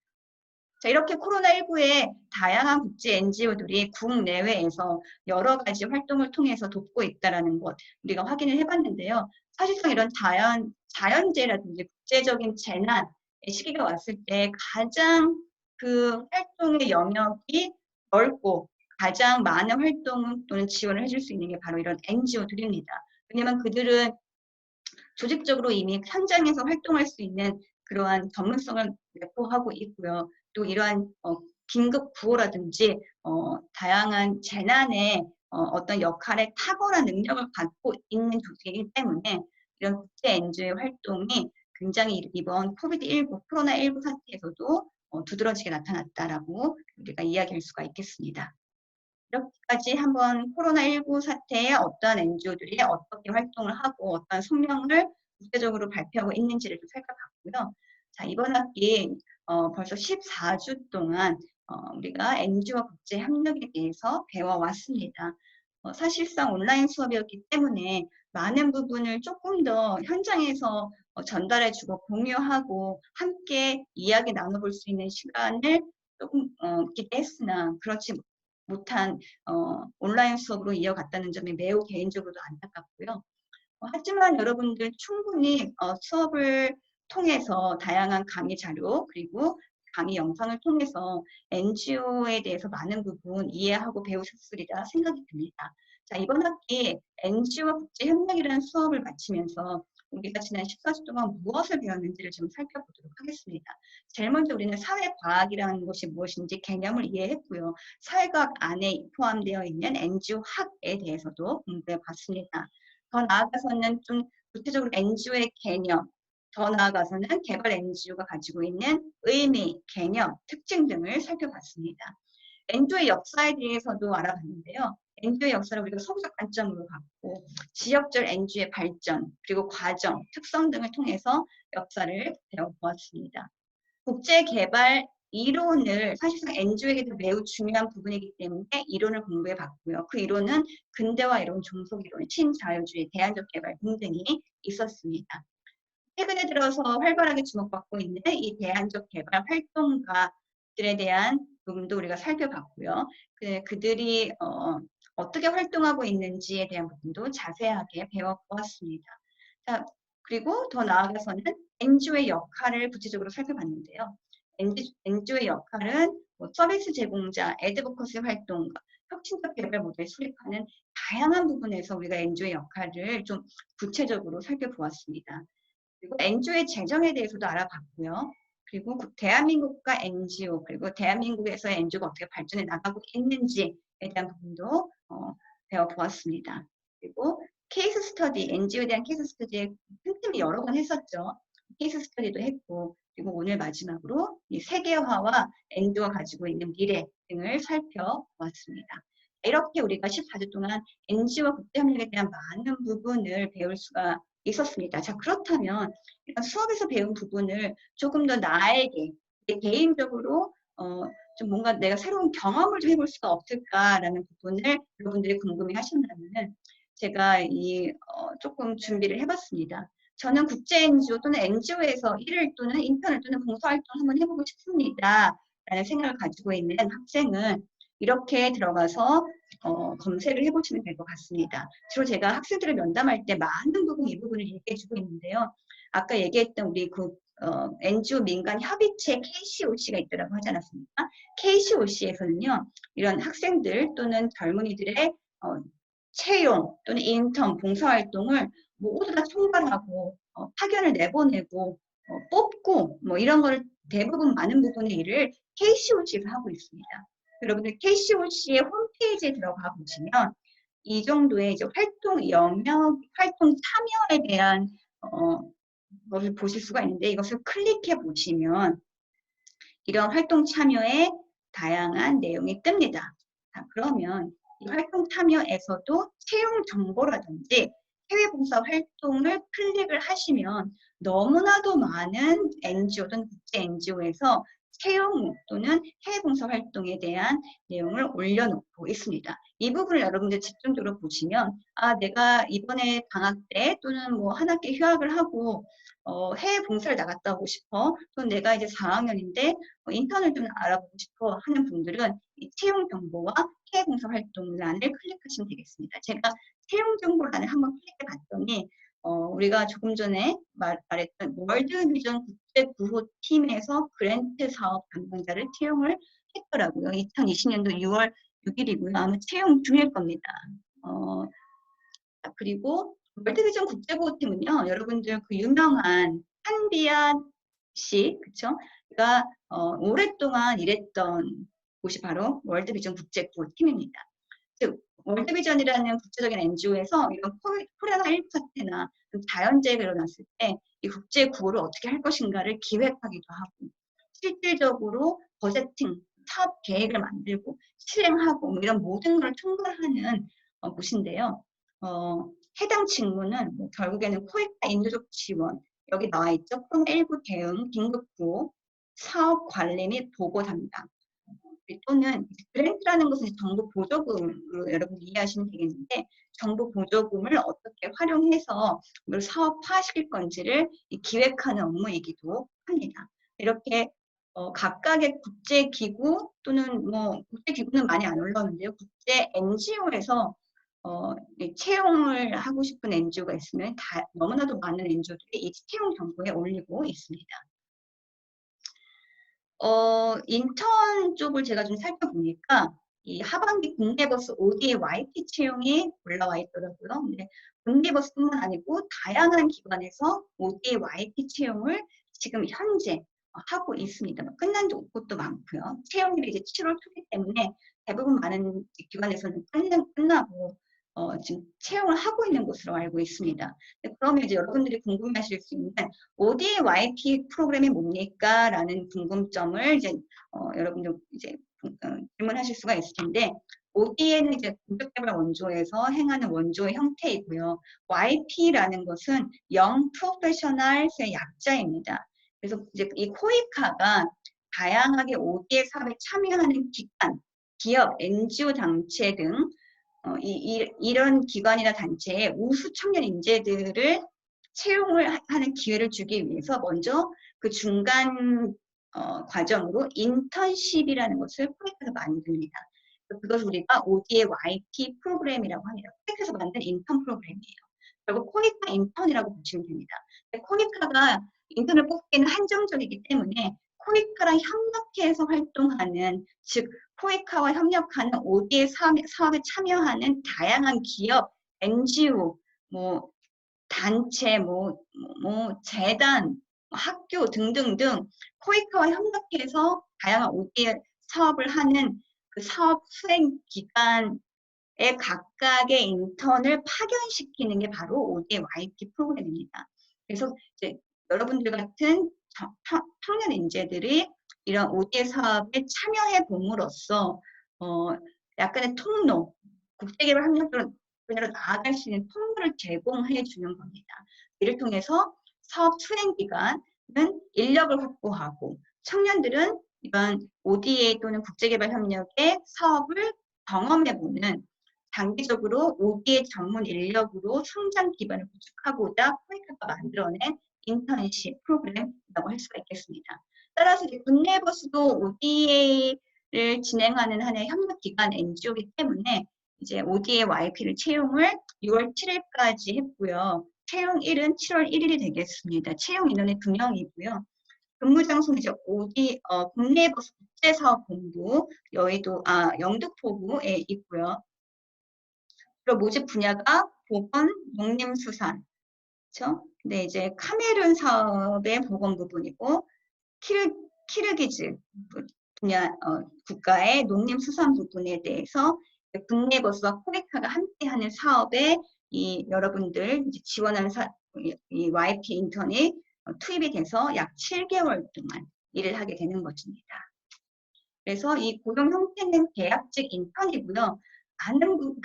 자, 이렇게 코로나19에 다양한 국제 NGO들이 국내외에서 여러 가지 활동을 통해서 돕고 있다는 것 우리가 확인을 해봤는데요. 사실상 이런 자연재해라든지 국제적인 재난의 시기가 왔을 때 가장 그 활동의 영역이 넓고 가장 많은 활동 또는 지원을 해줄 수 있는 게 바로 이런 NGO들입니다. 왜냐하면 그들은 조직적으로 이미 현장에서 활동할 수 있는 그러한 전문성을 내포하고 있고요. 또 이러한 긴급 구호라든지 다양한 재난에 어떤 역할에 탁월한 능력을 갖고 있는 조직이기 때문에 이런 국제 NGO의 활동이 굉장히 이번 코로나19 사태에서도 두드러지게 나타났다라고 우리가 이야기할 수가 있겠습니다. 이렇게까지 한번 코로나19 사태에 어떠한 NGO들이 어떻게 활동을 하고 어떤 성명을 구체적으로 발표하고 있는지를 좀 살펴봤고요. 자, 이번 학기 벌써 14주 동안 우리가 NGO와 국제 협력에 대해서 배워왔습니다. 사실상 온라인 수업이었기 때문에 많은 부분을 조금 더 현장에서 전달해주고 공유하고 함께 이야기 나눠볼 수 있는 시간을 조금 기대했으나 그렇지 못한 온라인 수업으로 이어갔다는 점이 매우 개인적으로도 안타깝고요. 하지만 여러분들 충분히 수업을 통해서 다양한 강의 자료 그리고 강의 영상을 통해서 NGO에 대해서 많은 부분 이해하고 배우셨으리라 생각이 듭니다. 자, 이번 학기 NGO와 국제협력이라는 수업을 마치면서 우리가 지난 14주 동안 무엇을 배웠는지를 좀 살펴보도록 하겠습니다. 제일 먼저 우리는 사회과학이라는 것이 무엇인지 개념을 이해했고요. 사회과학 안에 포함되어 있는 NGO 학에 대해서도 공부해 봤습니다. 더 나아가서는 좀 구체적으로 NGO의 개념, 더 나아가서는 개발 NGO가 가지고 있는 의미, 개념, 특징 등을 살펴봤습니다. NGO의 역사에 대해서도 알아봤는데요. NGO의 역사를 우리가 서구적 관점으로 봤고 지역적 NGO의 발전, 그리고 과정, 특성 등을 통해서 역사를 배워보았습니다. 국제개발 이론을 사실상 NGO에게도 매우 중요한 부분이기 때문에 이론을 공부해 봤고요. 그 이론은 근대화 이론, 종속 이론, 신자유주의, 대안적 개발 등등이 있었습니다. 최근에 들어서 활발하게 주목받고 있는 이 대안적 개발 활동가들에 대한 부분도 우리가 살펴봤고요. 그들이 어떻게 활동하고 있는지에 대한 부분도 자세하게 배워보았습니다. 자, 그리고 더 나아가서는 NGO의 역할을 구체적으로 살펴봤는데요. NGO의 역할은 서비스 제공자, 애드보커시 활동가, 혁신적 개발 모델 수립하는 다양한 부분에서 우리가 NGO의 역할을 좀 구체적으로 살펴보았습니다. 그리고 NGO의 재정에 대해서도 알아봤고요. 그리고 대한민국과 NGO, 그리고 대한민국에서의 NGO가 어떻게 발전해 나가고 있는지에 대한 부분도 배워보았습니다. 그리고 케이스 스터디, NGO에 대한 케이스 스터디에 틈틈이 여러 번 했었죠. 케이스 스터디도 했고, 그리고 오늘 마지막으로 이 세계화와 NGO가 가지고 있는 미래 등을 살펴보았습니다. 이렇게 우리가 14주 동안 NGO와 국제협력에 대한 많은 부분을 배울 수가 있었습니다. 자, 그렇다면 수업에서 배운 부분을 조금 더 나에게 개인적으로 좀 뭔가 내가 새로운 경험을 좀 해볼 수가 없을까라는 부분을 여러분들이 궁금해 하신다면 제가 조금 준비를 해봤습니다. 저는 국제 NGO 또는 NGO에서 일을 또는 인턴을 또는 봉사활동 한번 해보고 싶습니다. 라는 생각을 가지고 있는 학생은 이렇게 들어가서 검색을 해보시면 될 것 같습니다. 주로 제가 학생들을 면담할 때 많은 부분 이 부분을 얘기해주고 있는데요. 아까 얘기했던 우리 NGO 민간 협의체 KCOC가 있더라고 하지 않았습니까? KCOC에서는요, 이런 학생들 또는 젊은이들의 채용 또는 인턴, 봉사활동을 모두 다 총괄하고 파견을 내보내고 뽑고 뭐 이런 걸 대부분 많은 부분의 일을 KCOC에서 하고 있습니다. 여러분들 KCOC의 홈페이지에 들어가 보시면 이 정도의 이제 활동 영역, 활동 참여에 대한 것을 보실 수가 있는데 이것을 클릭해 보시면 이런 활동 참여의 다양한 내용이 뜹니다. 자, 그러면 이 활동 참여에서도 채용 정보라든지 해외 봉사 활동을 클릭을 하시면 너무나도 많은 NGO 또는 국제 NGO에서 채용 또는 해외 봉사 활동에 대한 내용을 올려놓고 있습니다. 이 부분을 여러분들 집중적으로 보시면 내가 이번에 방학 때 또는 뭐 한 학기 휴학을 하고 해외 봉사를 나갔다 오고 싶어. 또는 내가 이제 4학년인데 인턴을 좀 알아보고 싶어 하는 분들은 이 채용 정보와 해외 봉사 활동란을 클릭하시면 되겠습니다. 제가 채용 정보란을 한번 클릭해 봤더니 우리가 조금 전에 말했던 월드비전 국제구호팀에서 그랜트 사업 담당자를 채용을 했더라고요. 2020년도 6월 6일이고요. 아마 채용 중일 겁니다. 그리고 월드비전 국제구호팀은요, 여러분들 그 유명한 한비안 씨, 그쵸? 가 오랫동안 일했던 곳이 바로 월드비전 국제구호팀입니다. 즉, 월드비전이라는 국제적인 NGO에서 이런 코로나19 사태나 자연재해가 일어났을 때 이 국제구호를 어떻게 할 것인가를 기획하기도 하고 실질적으로 버제팅, 사업 계획을 만들고 실행하고 뭐 이런 모든 걸 총괄하는 곳인데요. 해당 직무는 뭐 결국에는 코이카 인도적 지원, 여기 나와 있죠. 코로나19 대응, 긴급구호, 사업 관리 및 보고 담당, 또는 그랜트라는 것은 정부 보조금으로 여러분 이해하시면 되겠는데 정부 보조금을 어떻게 활용해서 이걸 사업화시킬 건지를 기획하는 업무이기도 합니다. 이렇게 각각의 국제기구 또는 뭐 국제기구는 많이 안 올라오는데요. 국제 NGO에서 채용을 하고 싶은 NGO가 있으면 너무나도 많은 NGO들이 이 채용 정보에 올리고 있습니다. 인턴 쪽을 제가 좀 살펴보니까 이 하반기 국내버스 ODA YP 채용이 올라와 있더라고요. 근데 국내버스뿐만 아니고 다양한 기관에서 ODA YP 채용을 지금 현재 하고 있습니다. 끝난 곳도 많고요. 채용일이 이제 7월 초기 때문에 대부분 많은 기관에서는 끝나고 지금 채용을 하고 있는 것으로 알고 있습니다. 그러면 이제 여러분들이 궁금해하실 수 있는 ODA YP 프로그램이 뭡니까? 라는 궁금점을 이제 여러분들 이제 질문하실 수가 있을 텐데 ODA는 이제 공격개발 원조에서 행하는 원조의 형태이고요. YP라는 것은 Young Professionals의 약자입니다. 그래서 이제 이 코이카가 다양하게 ODA 사업에 참여하는 기관, 기업, NGO 단체 등 이런 기관이나 단체의 우수 청년 인재들을 채용을 하는 기회를 주기 위해서 먼저 그 중간 과정으로 인턴십이라는 것을 코이카에서 만듭니다. 그것을 우리가 ODA YP 프로그램이라고 합니다. 코이카에서 만든 인턴 프로그램이에요. 결국 코이카 인턴이라고 보시면 됩니다. 코이카가 인턴을 뽑기는 한정적이기 때문에 코이카랑 협력해서 활동하는, 즉 코이카와 협력하는 ODA 사업에 참여하는 다양한 기업, NGO, 뭐 단체, 재단, 학교 등등등 코이카와 협력해서 다양한 ODA 사업을 하는 그 사업 수행 기관의 각각의 인턴을 파견시키는 게 바로 ODA YP 프로그램입니다. 그래서 이제 여러분들 같은 청년 인재들이 이런 ODA 사업에 참여해 봄으로써 약간의 통로, 국제개발 협력으로 나아갈 수 있는 통로를 제공해 주는 겁니다. 이를 통해서 사업 수행 기간은 인력을 확보하고 청년들은 이런 ODA 또는 국제개발 협력의 사업을 경험해보는, 장기적으로 ODA 전문 인력으로 성장 기반을 구축하고자 코이카가 만들어낸 인턴십 프로그램이라고 할 수가 있겠습니다. 따라서 국내버스도 ODA를 진행하는 하나의 협력기관 NGO이기 때문에 이제 ODA YP를 채용을 6월 7일까지 했고요. 채용일은 7월 1일이 되겠습니다. 채용 인원이 2명이고요. 근무 장소는 이제 국내버스 국제사업본부 영등포구에 있고요. 그리고 모집 분야가 보건, 농림수산, 그렇죠? 근데 이제 카메룬 사업의 보건 부분이고 키르기즈 분야 국가의 농림수산 부분에 대해서 국내버스와 코이카가 함께하는 사업에 여러분들 이제 지원하는 이 YP 인턴이 투입이 돼서 약 7개월 동안 일을 하게 되는 것입니다. 그래서 이 고용 형태는 계약직 인턴이고요.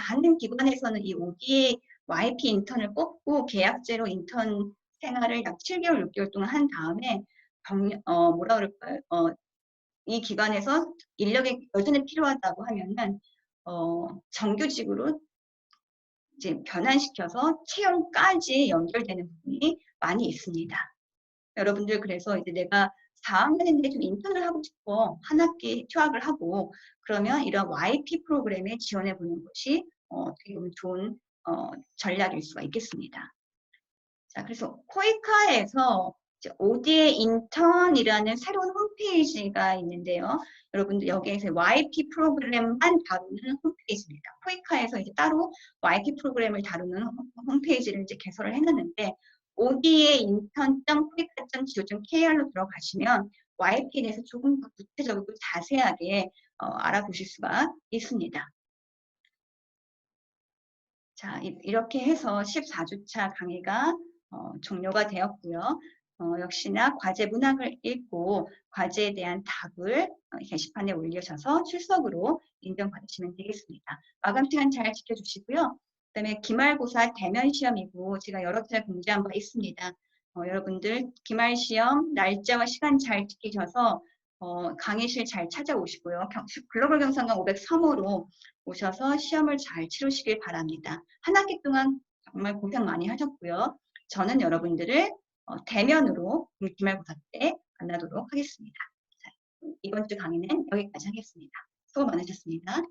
많은 기관에서는 이 ODA YP 인턴을 뽑고 계약제로 인턴 생활을 약 7개월, 6개월 동안 한 다음에 뭐라 그럴까요? 이 기관에서 인력이 여전히 필요하다고 하면은 정규직으로 이제 변환시켜서 채용까지 연결되는 부분이 많이 있습니다. 여러분들 그래서 이제 내가 4학년인데 좀 인턴을 하고 싶어. 한 학기 휴학을 하고 그러면 이런 YP 프로그램에 지원해 보는 것이 어떻게 보면 좋은 전략일 수가 있겠습니다. 자, 그래서 코이카에서 ODA 인턴이라는 새로운 홈페이지가 있는데요. 여러분들 여기에서 YP 프로그램만 다루는 홈페이지입니다. 코이카에서 이제 따로 YP 프로그램을 다루는 홈페이지를 이제 개설을 해놨는데 ODA 인턴.코이카.co.kr로 들어가시면 YP에 대해서 조금 더 구체적이고 자세하게 알아보실 수가 있습니다. 자, 이렇게 해서 14주차 강의가 종료가 되었고요. 역시나 과제 문항을 읽고 과제에 대한 답을 게시판에 올리셔서 출석으로 인정받으시면 되겠습니다. 마감 시간 잘 지켜주시고요. 그다음에 기말고사 대면 시험이고 제가 여러 차례 공지한 바 있습니다. 여러분들 기말 시험 날짜와 시간 잘 지키셔서 강의실 잘 찾아오시고요. 글로벌 경상관 503호로 오셔서 시험을 잘 치르시길 바랍니다. 한 학기 동안 정말 고생 많이 하셨고요. 저는 여러분들을 대면으로 기말고사 때 만나도록 하겠습니다. 자, 이번 주 강의는 여기까지 하겠습니다. 수고 많으셨습니다.